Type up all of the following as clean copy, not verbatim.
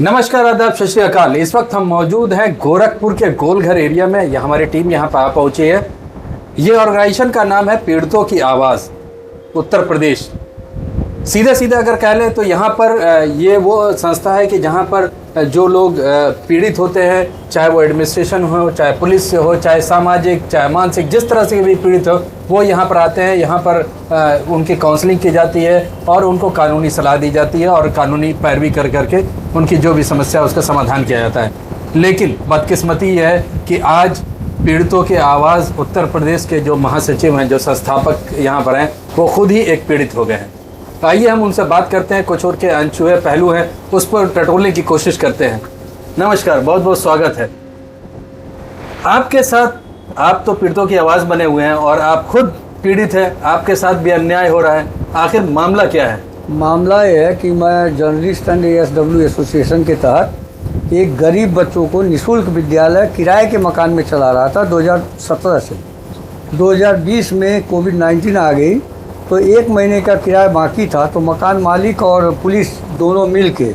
नमस्कार, आदाब, सत श्री अकाल। इस वक्त हम मौजूद हैं गोरखपुर के गोलघर एरिया में। यह हमारी टीम यहाँ पर आ पहुँची है। ये ऑर्गेनाइजेशन का नाम है पीड़ितों की आवाज़ उत्तर प्रदेश। सीधे सीधे अगर कह लें तो यहाँ पर ये वो संस्था है कि जहाँ पर जो लोग पीड़ित होते हैं, चाहे वो एडमिनिस्ट्रेशन हो, चाहे पुलिस से हो, चाहे सामाजिक, चाहे मानसिक, जिस तरह से भी पीड़ित हो, वो यहाँ पर आते हैं। यहाँ पर उनकी काउंसलिंग की जाती है और उनको कानूनी सलाह दी जाती है और कानूनी पैरवी कर करके उनकी जो भी समस्या है उसका समाधान किया जाता है। लेकिन बदकिस्मती यह है कि आज पीड़ितों की आवाज़ उत्तर प्रदेश के जो महासचिव हैं, जो संस्थापक यहाँ पर हैं, वो खुद ही एक पीड़ित हो गए हैं। आइए हम उनसे बात करते हैं, कुछ और के अनछुए पहलू हैं उस पर टटोलने की कोशिश करते हैं। नमस्कार, बहुत बहुत स्वागत है आपके साथ। आप तो पीड़ितों की आवाज़ बने हुए हैं और आप खुद पीड़ित हैं, आपके साथ भी अन्याय हो रहा है। आखिर मामला क्या है? मामला ये है कि मैं जर्नलिस्ट एंड ASW एसोसिएशन के तहत एक गरीब बच्चों को निःशुल्क विद्यालय किराए के मकान में चला रहा था 2017 से। 2020 में कोविड-19 आ गई तो 1 महीने का किराया बाकी था, तो मकान मालिक और पुलिस दोनों मिल के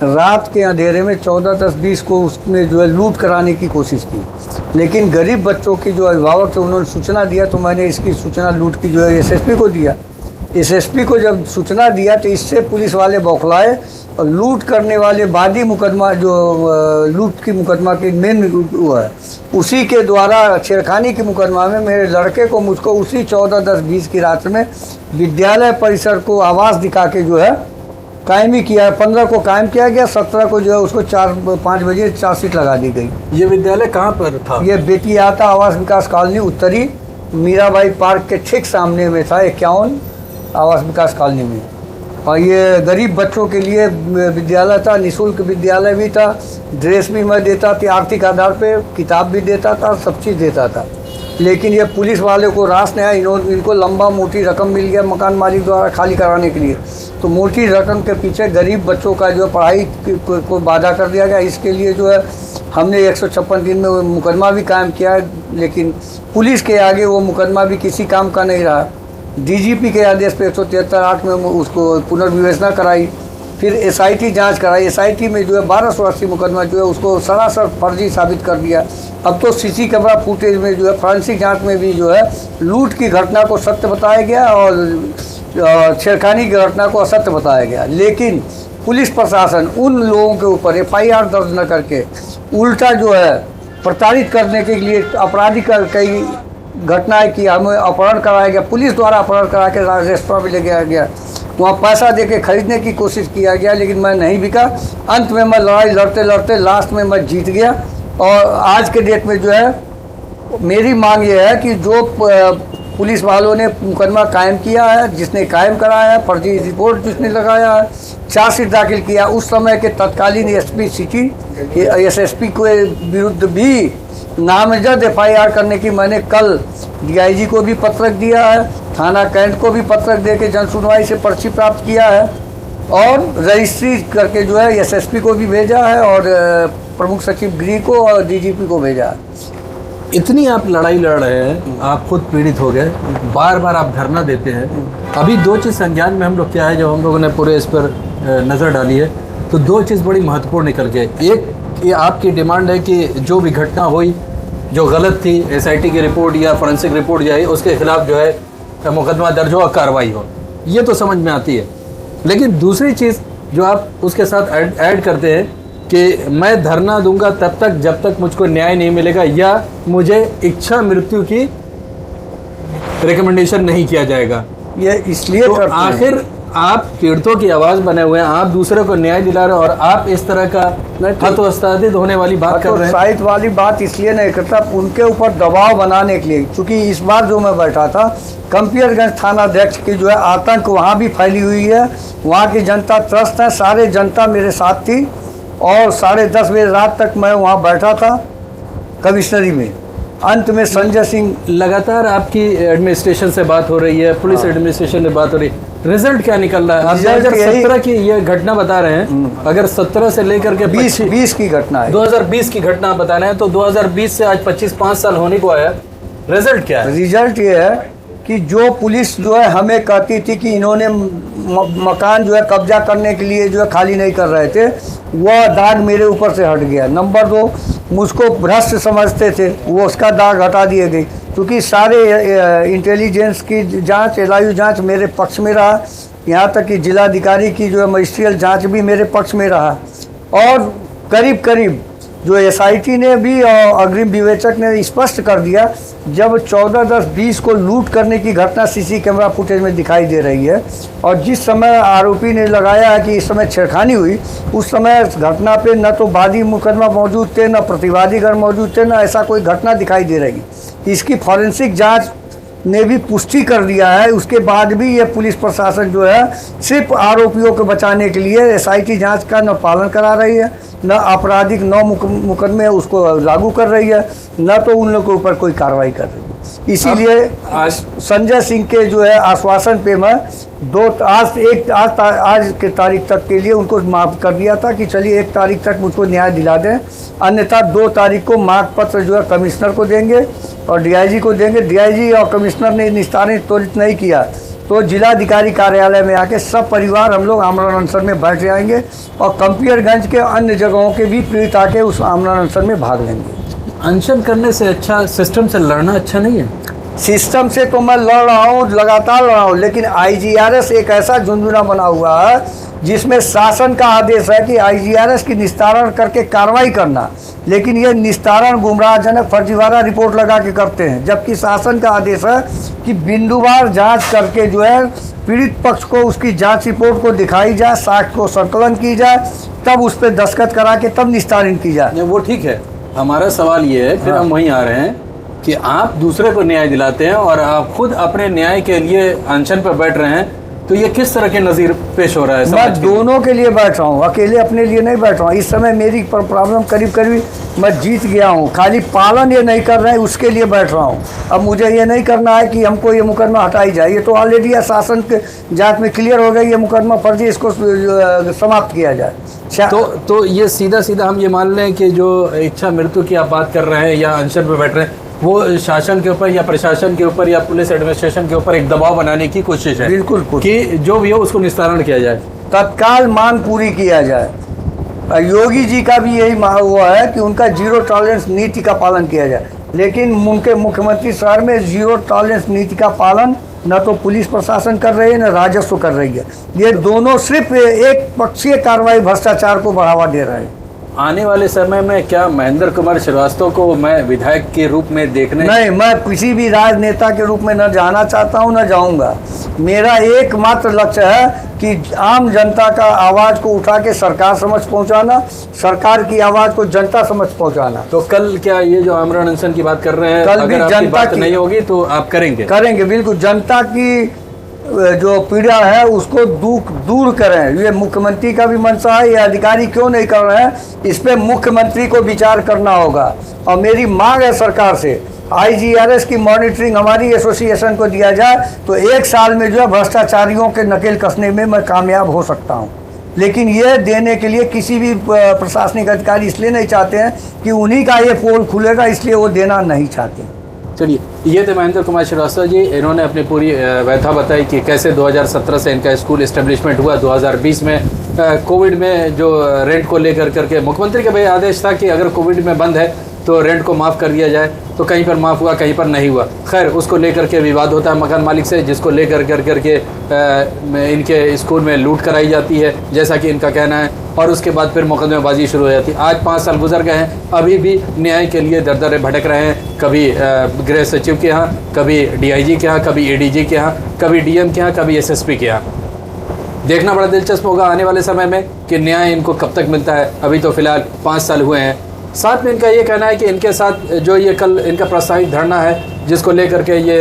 रात के अंधेरे में 14-10-20 को उसमें जो है लूट कराने की कोशिश की। लेकिन गरीब बच्चों की जो अभिभावक थे उन्होंने सूचना दिया, तो मैंने इसकी सूचना लूट की जो है SSP को दिया। SSP को जब सूचना दिया तो इससे पुलिस वाले बौखलाए और लूट करने वाले वादी मुकदमा जो लूट की मुकदमा की मेन वो है, उसी के द्वारा छेड़खानी की मुकदमा में मेरे लड़के को मुझको उसी 14-10-20 की रात में विद्यालय परिसर को आवाज़ दिखा के जो है कायमी किया। 15 को कायम किया गया, 17 को जो है उसको 4-5 बजे चार्जशीट लगा दी गई। ये विद्यालय कहाँ पर था? ये बेटियाता आवास विकास कॉलोनी उत्तरी मीराबाई पार्क के ठीक सामने में था, 51 आवास विकास कॉलोनी में। और ये गरीब बच्चों के लिए विद्यालय था, निःशुल्क विद्यालय भी था, ड्रेस भी मैं देता था, आर्थिक आधार पे किताब भी देता था, सब चीज़ देता था। लेकिन ये पुलिस वाले को रास नहीं आया। इनको लंबा मोटी रकम मिल गया मकान मालिक द्वारा खाली कराने के लिए, तो मोटी रकम के पीछे गरीब बच्चों का जो पढ़ाई को बाधा कर दिया गया। इसके लिए जो है हमने 156 दिन में वो मुकदमा भी कायम किया, लेकिन पुलिस के आगे वो मुकदमा भी किसी काम का नहीं रहा। DGP के आदेश पे 173(8) में उसको पुनर्विवेचना कराई, फिर SIT जांच कराई। SIT में जो है 1280 मुकदमा जो है उसको सरासर फर्जी साबित कर दिया। अब तो CC कैमरा फुटेज में जो है फोरेंसिक जांच में भी जो है लूट की घटना को सत्य बताया गया और छेड़खानी की घटना को असत्य बताया गया। लेकिन पुलिस प्रशासन उन लोगों के ऊपर FIR दर्ज न करके उल्टा जो है प्रताड़ित करने के लिए आपराधिक कई घटनाएं की। हमें अपहरण कराया गया, पुलिस द्वारा अपहरण करा के रेस्टोरेंट में ले गया गया, वहाँ पैसा दे के खरीदने की कोशिश किया गया, लेकिन मैं नहीं बिका। अंत में मैं लड़ाई लड़ते लड़ते लास्ट में मैं जीत गया। और आज के डेट में जो है मेरी मांग ये है कि जो पुलिस वालों ने मुकदमा कायम किया है, जिसने कायम कराया है, फर्जी रिपोर्ट जिसने लगाया है, चार्जशीट दाखिल किया, उस समय के तत्कालीन SP सिटी SSP के विरुद्ध भी नामजद FIR करने की मैंने कल DIG को भी पत्रक दिया है, थाना कैंट को भी पत्रक दे के जन सुनवाई से पर्ची प्राप्त किया है और रजिस्ट्री करके जो है SSP को भी भेजा है और प्रमुख सचिव गृह को और DGP को भेजा है। इतनी आप लड़ाई लड़ रहे हैं, आप खुद पीड़ित हो गए, बार बार आप धरना देते हैं। अभी 2 चीज़ संज्ञान में हम लोग क्या है, जब हम लोगों ने पूरे इस पर नज़र डाली है तो 2 चीज़ बड़ी महत्वपूर्ण निकल के। एक, ये आपकी डिमांड है कि जो भी घटना हुई जो गलत थी, SIT की रिपोर्ट या फोरेंसिक रिपोर्ट जाए उसके खिलाफ जो है मुकदमा दर्ज हो और कार्रवाई हो, ये तो समझ में आती है। लेकिन दूसरी चीज़ जो आप उसके साथ ऐड करते हैं कि मैं धरना दूंगा तब तक जब तक मुझको न्याय नहीं मिलेगा या मुझे इच्छा मृत्यु की रिकमेंडेशन नहीं किया जाएगा। ये इसलिए तो आखिर आप पीड़ितों की आवाज़ बने हुए हैं, आप दूसरे को न्याय दिला रहे हैं और आप इस तरह का हतोत्साहित होने वाली बात कर रहे हैं। हतोत्साहित वाली बात इसलिए नहीं करता, उनके ऊपर दबाव बनाने के लिए। क्योंकि इस बार जो मैं बैठा था, कंपियरगंज थाना अध्यक्ष की जो है आतंक वहाँ भी फैली हुई है, वहाँ की जनता त्रस्त है, सारे जनता मेरे साथ थी और 10:30 बजे रात तक मैं वहाँ बैठा था कमिश्नरी में। अंत में संजय सिंह, लगातार आपकी एडमिनिस्ट्रेशन से बात हो रही है, पुलिस एडमिनिस्ट्रेशन से बात हो रही है, रिजल्ट क्या निकल रहा है? आप 2017 की ये घटना बता रहे हैं, अगर 17 से लेकर के 20 की घटना है, 2020 की घटना बता रहे हैं, तो 2020 से आज 25-5 साल होने को आया, रिजल्ट क्या है? रिजल्ट ये है कि जो पुलिस जो है हमें कहती थी कि इन्होंने मकान जो है कब्जा करने के लिए जो है खाली नहीं कर रहे थे, वह दाग मेरे ऊपर से हट गया। नंबर 2, मुझको भ्रष्ट समझते थे, वो उसका दाग हटा दिए गई, क्योंकि सारे इंटेलिजेंस की जांच, LIU जांच मेरे पक्ष में रहा। यहाँ तक कि जिलाधिकारी की जो है मजिस्ट्रियल जांच भी मेरे पक्ष में रहा। और करीब करीब जो SIT ने भी और अग्रिम विवेचक ने स्पष्ट कर दिया, जब 14-10-20 को लूट करने की घटना CC कैमरा फुटेज में दिखाई दे रही है, और जिस समय आरोपी ने लगाया है कि इस समय छेड़खानी हुई, उस समय घटना पे न तो वादी मुकदमा मौजूद थे, न प्रतिवादीगण मौजूद थे, न ऐसा कोई घटना दिखाई दे रही। इसकी फॉरेंसिक जांच ने भी पुष्टि कर दिया है। उसके बाद भी ये पुलिस प्रशासन जो है सिर्फ आरोपियों को बचाने के लिए SIT जांच का न पालन करा रही है, न आपराधिक 9 मुकदमे उसको लागू कर रही है, न तो उन लोगों के ऊपर कोई कार्रवाई कर रही है। इसीलिए आज संजय सिंह के जो है आश्वासन पे मैं आज के तारीख तक के लिए उनको माफ़ कर दिया था कि चलिए 1 तारीख तक मुझको न्याय दिला दें, अन्यथा 2 तारीख को मांग पत्र जो है कमिश्नर को देंगे और DIG को देंगे। DIG और कमिश्नर ने निस्तारण त्वरित नहीं किया तो जिलाधिकारी कार्यालय में आके सब परिवार हम लोग आमरण अनशन में बैठ जाएंगे, और कंपियरगंज के अन्य जगहों के भी पीड़ित आके उस आमरण अनशन में भाग लेंगे। अनशन करने से अच्छा सिस्टम से लड़ना अच्छा नहीं है? सिस्टम से तो मैं लड़ रहा हूँ, लगातार लड़ रहा हूँ, लेकिन IGRS एक ऐसा झुंझुना बना हुआ है जिसमें शासन का आदेश है कि IGRS की निस्तारण करके कार्रवाई करना, लेकिन ये निस्तारण गुमराहजनक फर्जीवाड़ा रिपोर्ट लगा के करते हैं, जबकि शासन का आदेश है कि बिंदुवार जांच करके जो है पीड़ित पक्ष को उसकी जांच रिपोर्ट को दिखाई जाए, साक्ष्य को संकलन की जाए, तब उस पर दस्तखत करा के तब निस्तारण की जाए। वो ठीक है। हमारा सवाल ये है, फिर हम वहीं आ रहे हैं कि आप दूसरे को न्याय दिलाते हैं और आप खुद अपने न्याय के लिए अनशन पर बैठ रहे हैं, तो ये किस तरह के नज़ीर पेश हो रहा है? मैं दोनों के लिए बैठ रहा हूँ, अकेले अपने लिए नहीं बैठ रहा हूँ। इस समय मेरी प्रॉब्लम करीब करीब मैं जीत गया हूँ, खाली पालन ये नहीं कर रहे हैं उसके लिए बैठ रहा हूँ। अब मुझे ये नहीं करना है कि हमको ये मुकदमा हटाई जाए, ये तो ऑलरेडी शासन के जांच में क्लियर हो गया, ये मुकदमा फर्जी, इसको समाप्त किया जाए। तो ये सीधा सीधा हम ये मान लें कि जो इच्छा मृत्यु की आप बात कर रहे हैं या अनशन पर बैठ रहे हैं, वो शासन के ऊपर या प्रशासन के ऊपर या पुलिस एडमिनिस्ट्रेशन के ऊपर एक दबाव बनाने की कोशिश है। बिल्कुल कि जो भी हो उसको निस्तारण किया जाए, तत्काल मांग पूरी किया जाए। योगी जी का भी यही हुआ है कि उनका 0 टॉलरेंस नीति का पालन किया जाए, लेकिन उनके मुख्यमंत्री शहर में 0 टॉलरेंस नीति का पालन न तो पुलिस प्रशासन कर रही है, न राजस्व कर रही है। ये दोनों सिर्फ एक पक्षीय कार्रवाई, भ्रष्टाचार को बढ़ावा दे रहे हैं। आने वाले समय में क्या महेंद्र कुमार श्रीवास्तव को मैं विधायक के रूप में देखने? नहीं, मैं किसी भी राजनेता के रूप में न जाना चाहता हूं, न जाऊंगा। मेरा एकमात्र लक्ष्य है कि आम जनता का आवाज़ को उठा के सरकार समझ पहुंचाना, सरकार की आवाज़ को जनता समझ पहुंचाना। तो कल क्या ये जो आमरण अनशन की बात कर रहे हैं, कल भी अगर आपकी जनता बात नहीं होगी तो आप करेंगे? करेंगे, बिल्कुल। जनता की जो पीड़ा है उसको दूर करें, ये मुख्यमंत्री का भी मंशा है। ये अधिकारी क्यों नहीं कर रहे हैं, इस पे मुख्यमंत्री को विचार करना होगा। और मेरी मांग है सरकार से, IGRS की मॉनिटरिंग हमारी एसोसिएशन को दिया जाए तो 1 साल में जो है भ्रष्टाचारियों के नकेल कसने में मैं कामयाब हो सकता हूँ। लेकिन ये देने के लिए किसी भी प्रशासनिक अधिकारी इसलिए नहीं चाहते हैं कि उन्हीं का ये पोल खुलेगा, इसलिए वो देना नहीं चाहते। चलिए, ये थे महेंद्र कुमार श्रीवास्तव जी। इन्होंने अपनी पूरी व्यथा बताई कि कैसे 2017 से इनका स्कूल इस्टेब्लिशमेंट हुआ। 2020 में कोविड में जो रेंट को लेकर करके मुख्यमंत्री का भाई आदेश था कि अगर कोविड में बंद है तो रेंट को माफ़ कर दिया जाए, तो कहीं पर माफ़ हुआ, कहीं पर नहीं हुआ। खैर, उसको लेकर के विवाद होता है मकान मालिक से, जिसको लेकर करके इनके स्कूल में लूट कराई जाती है, जैसा कि इनका कहना है, और उसके बाद फिर मुकदमेबाजी शुरू हो जाती है। आज 5 साल गुजर गए हैं, अभी भी न्याय के लिए दर दर भटक रहे हैं। कभी गृह सचिव के यहाँ, कभी DIG के यहाँ, कभी ADG के यहाँ, कभी DM के यहाँ, कभी SSP के यहाँ। देखना बड़ा दिलचस्प होगा आने वाले समय में कि न्याय इनको कब तक मिलता है। अभी तो फिलहाल 5 साल हुए हैं। साथ में इनका ये कहना है कि इनके साथ जो ये कल इनका प्रस्तावित धरना है, जिसको लेकर के ये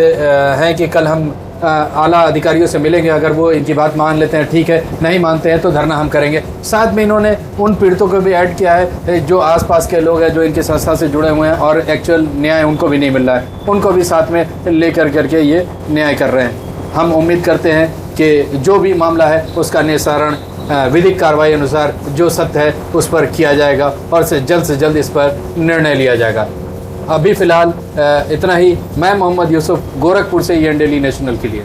है कि कल हम आला अधिकारियों से मिलेंगे, अगर वो इनकी बात मान लेते हैं ठीक है, नहीं मानते हैं तो धरना हम करेंगे। साथ में इन्होंने उन पीड़ितों को भी ऐड किया है जो आसपास के लोग हैं, जो इनकी संस्था से जुड़े हुए हैं और एक्चुअल न्याय उनको भी नहीं मिल रहा है, उनको भी साथ में लेकर करके ये न्याय कर रहे हैं। हम उम्मीद करते हैं कि जो भी मामला है उसका निस्तारण विधिक कार्रवाई अनुसार जो सत्य है उस पर किया जाएगा और से जल्द इस पर निर्णय लिया जाएगा। अभी फ़िलहाल इतना ही। मैं मोहम्मद यूसुफ, गोरखपुर से EN डेली नेशनल के लिए।